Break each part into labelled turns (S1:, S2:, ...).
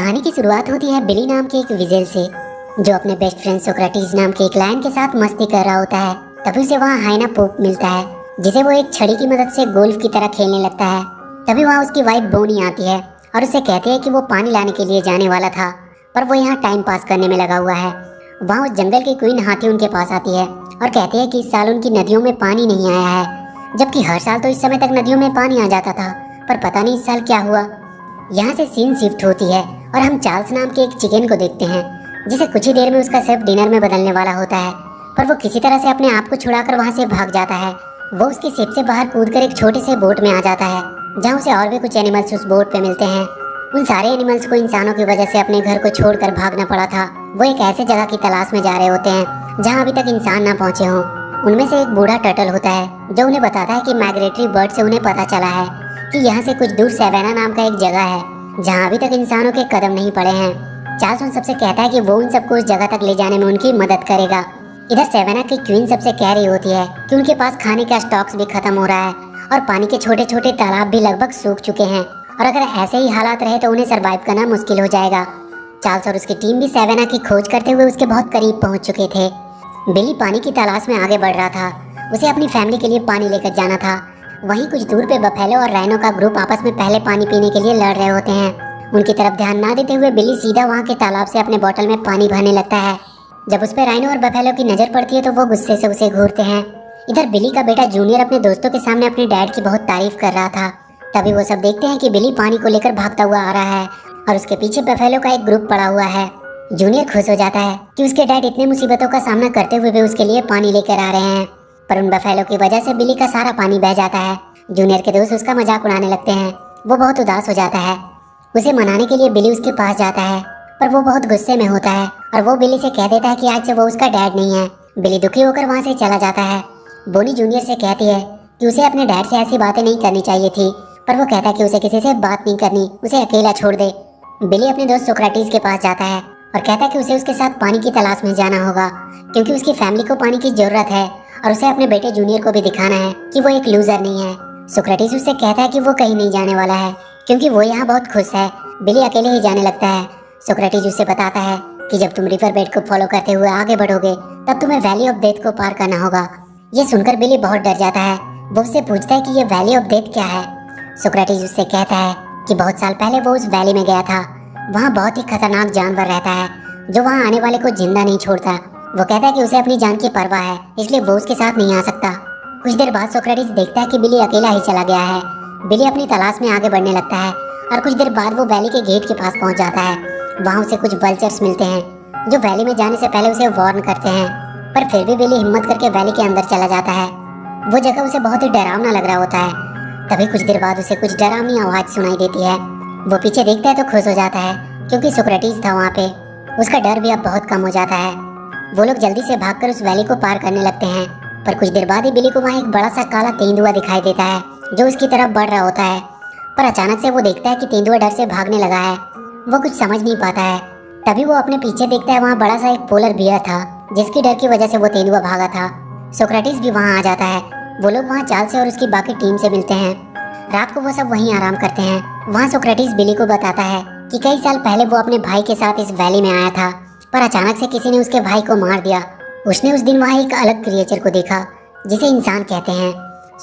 S1: कहानी की शुरुआत होती है बिली नाम के एक विजेल से, जो अपने बेस्ट फ्रेंड सोक्रेटिस नाम के एक लायन के साथ मस्ती कर रहा होता है। तभी उसे वहाँ हाइना पोप मिलता है, जिसे वो एक छड़ी की मदद से गोल्फ की तरह खेलने लगता है। तभी वहाँ उसकी वाइफ बोनी आती है और उसे कहती है कि वो पानी लाने के लिए जाने वाला था, पर वो यहाँ टाइम पास करने में लगा हुआ है। वहाँ उस जंगल की क्वीन हाथी उनके पास आती है और कहती है कि इस साल उनकी नदियों में पानी नहीं आया है, जबकि हर साल तो इस समय तक नदियों में पानी आ जाता था, पर पता नहीं इस साल क्या हुआ। यहाँ से सीन शिफ्ट होती है और हम चार्ल्स नाम के एक चिकन को देखते हैं, जिसे कुछ ही देर में उसका शेफ डिनर में बदलने वाला होता है, पर वो किसी तरह से अपने आप को छुड़ाकर वहाँ से भाग जाता है। वो उसके शिप से बाहर कूदकर एक छोटे से बोट में आ जाता है, जहाँ उसे और भी कुछ एनिमल्स उस बोट पे मिलते हैं। उन सारे एनिमल्स को इंसानों की वजह से अपने घर को छोड़कर भागना पड़ा था। वो एक ऐसे जगह की तलाश में जा रहे होते हैं जहाँ अभी तक इंसान ना पहुँचे हों। उनमें से एक बूढ़ा टर्टल होता है जो उन्हें बताता है कि माइग्रेटरी बर्ड से उन्हें पता चला है कि यहाँ से कुछ दूर सेवेना नाम का एक जगह है जहाँ अभी तक इंसानों के कदम नहीं पड़े हैं। चार्ल्स उन सबसे कहता है कि वो उन सबको उस जगह तक ले जाने में उनकी मदद करेगा। इधर सेवेना की क्वीन सबसे कह रही होती है कि उनके पास खाने का स्टॉक्स भी खत्म हो रहा है और पानी के छोटे छोटे तालाब भी लगभग सूख चुके हैं, और अगर ऐसे ही हालात रहे तो उन्हें सरवाइव करना मुश्किल हो जाएगा। चार्ल्स और उसकी टीम भी सेवेना की खोज करते हुए उसके बहुत करीब पहुंच चुके थे। बिली पानी की तलाश में आगे बढ़ रहा था। उसे अपनी फैमिली के लिए पानी लेकर जाना था। वहीं कुछ दूर पे बफेलो और राइनो का ग्रुप आपस में पहले पानी पीने के लिए लड़ रहे होते हैं। उनकी तरफ ध्यान ना देते हुए बिली सीधा वहाँ के तालाब से अपने बोतल में पानी भरने लगता है। जब उस पर राइनो और बफेलो की नज़र पड़ती है तो वो गुस्से से उसे घूरते हैं। इधर बिली का बेटा जूनियर अपने दोस्तों के सामने अपने डैड की बहुत तारीफ कर रहा था। तभी वो सब देखते हैं कि बिली पानी को लेकर भागता हुआ आ रहा है और उसके पीछे बफेलो का एक ग्रुप पड़ा हुआ है। जूनियर खुश हो जाता है कि उसके डैड इतने मुसीबतों का सामना करते हुए भी उसके लिए पानी लेकर आ रहे हैं, पर उन बफेलो की वजह से बिली का सारा पानी बह जाता है। जूनियर के दोस्त उसका मजाक उड़ाने लगते हैं। वो बहुत उदास हो जाता है। उसे मनाने के लिए बिली उसके पास जाता है, पर वो बहुत गुस्से में होता है और वो बिली से कह देता है कि आज से वो उसका डैड नहीं है। बिली दुखी होकर वहाँ से चला जाता है। बोनी जूनियर से कहती है कि उसे अपने डैड से ऐसी बातें नहीं करनी चाहिए थी, पर वो कहता है कि उसे किसी से बात नहीं करनी, उसे अकेला छोड़ दे। बिली अपने दोस्त सोक्रेटिस के पास जाता है और कहता है कि उसे उसके साथ पानी की तलाश में जाना होगा, क्योंकि उसकी फैमिली को पानी की जरूरत है और उसे अपने बेटे जूनियर को भी दिखाना है कि वो एक लूजर नहीं है। सोक्रेटिस उससे कहता है कि वो कहीं नहीं जाने वाला है, क्योंकि वो यहाँ बहुत खुश है। बिली अकेले ही जाने लगता है। सोक्रेटिस उससे बताता है कि जब तुम रिवर बेड को फॉलो करते हुए आगे बढ़ोगे तब तुम्हें वैली ऑफ डेथ को पार करना होगा। ये सुनकर बिली बहुत डर जाता है। वो उससे पूछता है कि ये वैली ऑफ डेथ क्या है। सोक्रेटिस उससे कहता है कि बहुत साल पहले वो उस वैली में गया था। वहाँ बहुत ही खतरनाक जानवर रहता है जो वहाँ आने वाले को जिंदा नहीं छोड़ता। वो कहता है कि उसे अपनी जान की परवाह है, इसलिए वो उसके साथ नहीं आ सकता। कुछ देर बाद सोक्रेटिस देखता है कि बिली अकेला ही चला गया है। बिली अपनी तलाश में आगे बढ़ने लगता है और कुछ देर बाद वो वैली के गेट के पास पहुंच जाता है। वहाँ उसे कुछ वल्चर्स मिलते हैं जो वैली में जाने से पहले उसे वार्न करते हैं, पर फिर भी बिली हिम्मत करके वैली के अंदर चला जाता है। वो जगह उसे बहुत ही डरावना लग रहा होता है। तभी कुछ देर बाद उसे कुछ डरावनी आवाज़ सुनाई देती है। वो पीछे देखता है तो खुश हो जाता है, क्योंकि सोक्रेटिस था वहाँ पे। उसका डर भी अब बहुत कम हो जाता है। वो लोग जल्दी से भागकर उस वैली को पार करने लगते हैं, पर कुछ देर बाद ही बिली को वहाँ एक बड़ा सा काला तेंदुआ दिखाई देता है जो उसकी तरफ बढ़ रहा होता है। पर अचानक से वो देखता है कि तेंदुआ डर से भागने लगा है। वो कुछ समझ नहीं पाता है। तभी वो अपने पीछे देखता है, वहाँ बड़ा सा एक पोलर बियर था जिसकी डर की वजह से वो तेंदुआ भागा था। सोक्रेटिस भी वहाँ आ जाता है। वो लोग वहाँ चार्ल्स से और उसकी बाकी टीम से मिलते हैं। रात को वो सब वहीं आराम करते हैं। वहाँ सोक्रेटिस बिली को बताता है कि कई साल पहले वो अपने भाई के साथ इस वैली में आया था, पर अचानक से किसी ने उसके भाई को मार दिया। उसने उस दिन वहाँ एक अलग क्रिएचर को देखा जिसे इंसान कहते हैं।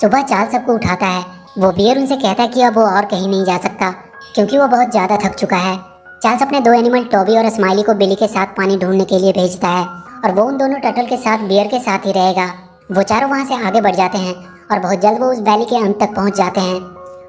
S1: सुबह चार्ल्स सबको उठाता है। वो बियर उनसे कहता है कि अब वो और कहीं नहीं जा सकता, क्योंकि वो बहुत ज़्यादा थक चुका है। चार्ल्स अपने दो एनिमल टॉबी और स्माइली को बिली के साथ पानी ढूंढने के लिए भेजता है, और वो उन दोनों टर्टल के साथ बियर के साथ ही रहेगा। वो चारों वहाँ से आगे बढ़ जाते हैं और बहुत जल्द वो उस वैली के अंत तक पहुँच जाते हैं।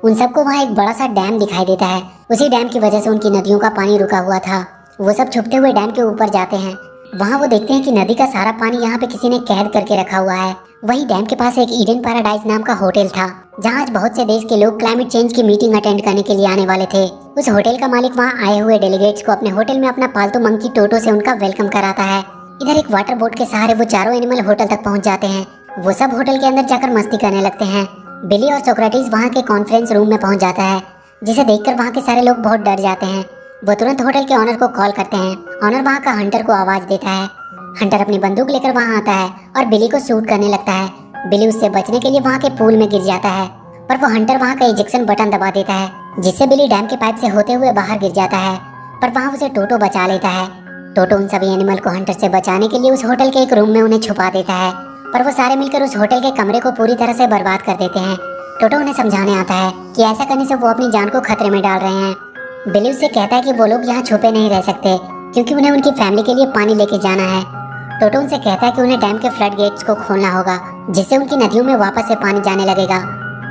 S1: उन सबको वहाँ एक बड़ा सा डैम दिखाई देता है। उसी डैम की वजह से उनकी नदियों का पानी रुका हुआ था। वो सब छुपते हुए डैम के ऊपर जाते हैं। वहाँ वो देखते हैं कि नदी का सारा पानी यहाँ पे किसी ने कैद करके रखा हुआ है। वहीं डैम के पास एक ईडन पैराडाइज नाम का होटल था, जहाँ आज बहुत से देश के लोग क्लाइमेट चेंज की मीटिंग अटेंड करने के लिए आने वाले थे। उस होटल का मालिक वहाँ आए हुए डेलीगेट्स को अपने होटल में अपना पालतू मंकी टोटो से उनका वेलकम कराता है। इधर एक वाटर बोट के सहारे वो चारों एनिमल होटल तक पहुँच जाते हैं। वो सब होटल के अंदर जाकर मस्ती करने लगते हैं। बिली और सोक्रेटिस वहाँ के कॉन्फ्रेंस रूम में पहुँच जाता है, जिसे देखकर वहाँ के सारे लोग बहुत डर जाते हैं। वो तुरंत होटल के ऑनर को कॉल करते हैं। ऑनर वहाँ का हंटर को आवाज़ देता है। हंटर अपनी बंदूक लेकर वहाँ आता है और बिली को शूट करने लगता है। बिली उससे बचने के लिए वहाँ के पूल में गिर जाता है, पर वो हंटर वहाँ का इजेक्शन बटन दबा देता है, जिससे बिली डैम के पाइप से होते हुए बाहर गिर जाता है। पर वहाँ उसे टोटो बचा लेता है। टोटो उन सभी एनिमल को हंटर से बचाने के लिए उस होटल के एक रूम में उन्हें छुपा देता है, पर वो सारे मिलकर उस होटल के कमरे को पूरी तरह से बर्बाद कर देते हैं। टोटो उन्हें समझाने आता है कि ऐसा करने से वो अपनी जान को खतरे में डाल रहे हैं। बिली उससे कहता है कि वो लोग यहाँ छुपे नहीं रह सकते क्योंकि उन्हें उनकी फैमिली के लिए पानी लेके जाना है। टोटो उनसे कहता है कि उन्हें डैम के फ्लड गेट्स को खोलना होगा, जिससे उनकी नदियों में वापस से पानी जाने लगेगा।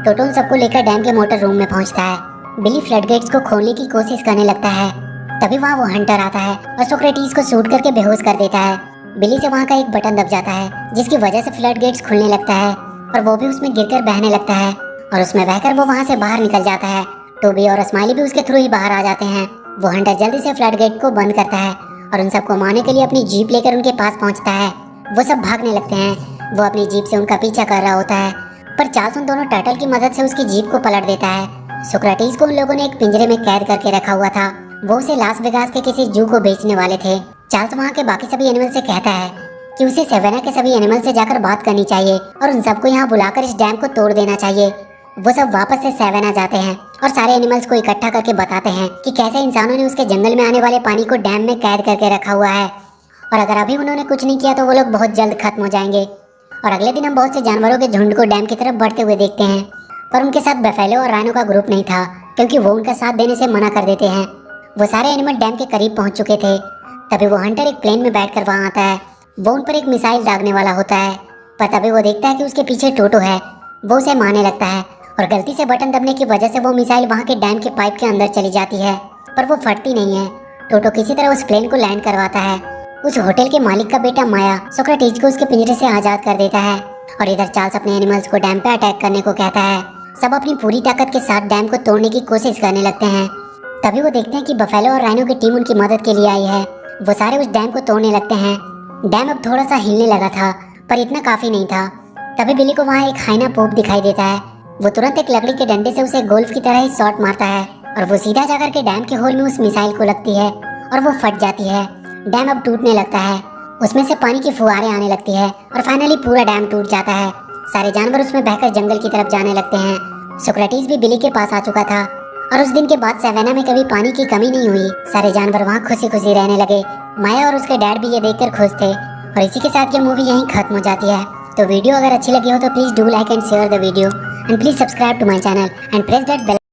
S1: टोटो उन सबको लेकर डैम के मोटर रूम में पहुंचता है। बिली फ्लड गेट्स को खोलने की कोशिश करने लगता है, तभी वहाँ वो हंटर आता है और सोक्रेटिस को शूट करके बेहोश कर देता है। बिली से वहाँ का एक बटन दब जाता है, जिसकी वजह से फ्लड गेट्स खुलने लगता है और वो भी उसमें गिरकर बहने लगता है और उसमें बहकर वो वहाँ से बाहर निकल जाता है। टोबी और स्माइली भी उसके थ्रू ही बाहर आ जाते हैं। वो हंटर जल्दी से फ्लड गेट को बंद करता है और उन सबको मारने के लिए अपनी जीप लेकर उनके पास पहुँचता है। वो सब भागने लगते हैं। वो अपनी जीप से उनका पीछा कर रहा होता है, पर चार्ल्स उन दोनों टर्टल की मदद से उसकी जीप को पलट देता है। सोक्रेटिस को उन लोगों ने एक पिंजरे में कैद करके रखा हुआ था। वो उसे लास वेगास के किसी जू को बेचने वाले थे। चार्ल्स वहाँ के बाकी सभी एनिमल से कहता है कि उसे सेवेना के सभी एनिमल से जाकर बात करनी चाहिए और उन सबको यहाँ बुलाकर इस डैम को तोड़ देना चाहिए। वो सब वापस से सेवेना जाते हैं और सारे एनिमल्स को इकट्ठा करके बताते हैं कि कैसे इंसानों ने उसके जंगल में आने वाले पानी को डैम में कैद करके रखा हुआ है और अगर अभी उन्होंने कुछ नहीं किया तो वो लोग बहुत जल्द खत्म हो जाएंगे। और अगले दिन हम बहुत से जानवरों के झुंड को डैम की तरफ बढ़ते हुए देखते हैं, पर उनके साथ बफेलो और राइनो का ग्रुप नहीं था क्योंकि वो उनका साथ देने से मना कर देते हैं। वो सारे एनिमल डैम के करीब पहुंच चुके थे। तभी वो हंटर एक प्लेन में बैठकर वहां आता है। वो उन पर एक मिसाइल दागने वाला होता है, पर तभी वो देखता है कि उसके पीछे टोटो है। वो उसे मारने लगता है और गलती से बटन दबने की वजह से वो मिसाइल वहाँ के डैम के पाइप के अंदर चली जाती है, पर वो फटती नहीं है। टोटो किसी तरह उस प्लेन को लैंड करवाता है। उस होटल के मालिक का बेटा माया सोक्रेटिस को उसके पिंजरे से आजाद कर देता है और इधर चार्ल्स अपने एनिमल्स को डैम पे अटैक करने को कहता है। सब अपनी पूरी ताकत के साथ डैम को तोड़ने की कोशिश करने लगते हैं। तभी वो देखते हैं कि बफेलो और राइनो की टीम उनकी मदद के लिए आई है। वो सारे उस डैम को तोड़ने लगते हैं। डैम अब थोड़ा सा हिलने लगा था, पर इतना काफी नहीं था। तभी बिली को वहाँ एक हाइना पोप दिखाई देता है। वो तुरंत एक लकड़ी के डंडे से उसे गोल्फ की तरह ही शॉट मारता है और वो सीधा जाकर के डैम के होल में उस मिसाइल को लगती है और वो फट जाती है। डैम अब टूटने लगता है, उसमें से पानी की फुहारें आने लगती है और फाइनली पूरा डैम टूट जाता है। सारे जानवर उसमें बहकर जंगल की तरफ जाने लगते हैं। सोक्रेटिस भी बिली के पास आ चुका था और उस दिन के बाद सेवेना में कभी पानी की कमी नहीं हुई। सारे जानवर वहाँ खुशी खुशी रहने लगे। माया और उसके डैड भी ये देखकर खुश थे और इसी के साथ ये मूवी यहीं खत्म हो जाती है। तो वीडियो अगर अच्छी लगी हो तो please do like and share the video and please subscribe to my channel and press that bell